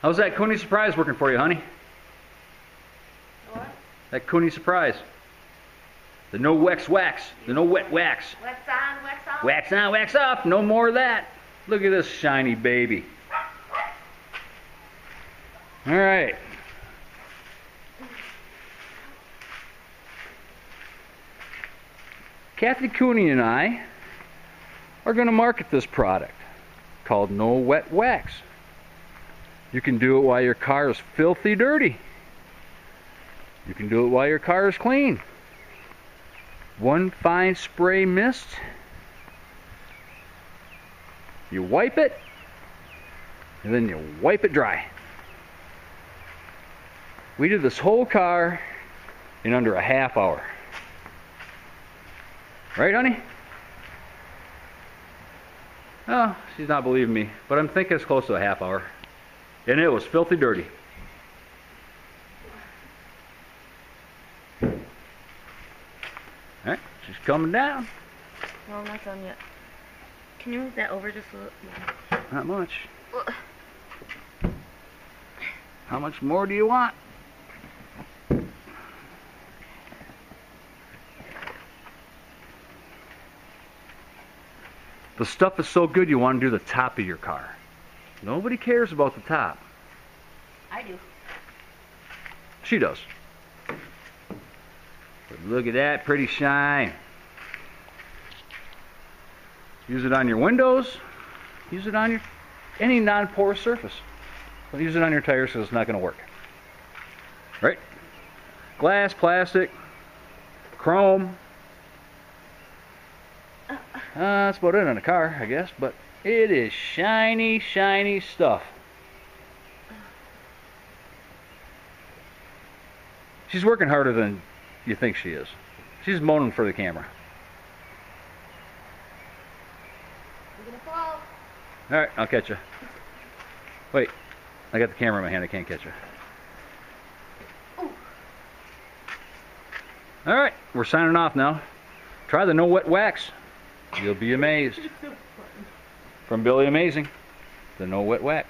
How's that Koonie Surprise working for you, honey? What? That Koonie Surprise. The no wax wax. The no wet wax. Wax on, wax off. Wax on, wax off. No more of that. Look at this shiny baby. All right. Kathy Koonie and I are going to market this product called No Wet Wax. You can do it while your car is filthy dirty. You can do it while your car is clean. One fine spray mist. You wipe it, and then you wipe it dry. We did this whole car in under a half hour. Right, honey? Oh, she's not believing me, but I'm thinking it's close to a half hour. And it was filthy dirty. Alright, she's coming down. No, I'm not done yet. Can you move that over just a little? Not much. How much more do you want? The stuff is so good you want to do the top of your car. Nobody cares about the top. I do. She does. But look at that pretty shine. Use it on your windows. Use it on your any non-porous surface. But use it on your tires because it's not going to work. Right? Glass, plastic, chrome. That's about it on a car, I guess. But it is shiny, shiny stuff. She's working harder than you think she is. She's moaning for the camera. You're gonna fall. Alright, I'll catch you. Wait, I got the camera in my hand, I can't catch you. Alright, we're signing off now. Try the No Wet Wax. You'll be amazed. From Billy Amazing, the No Wet Wax.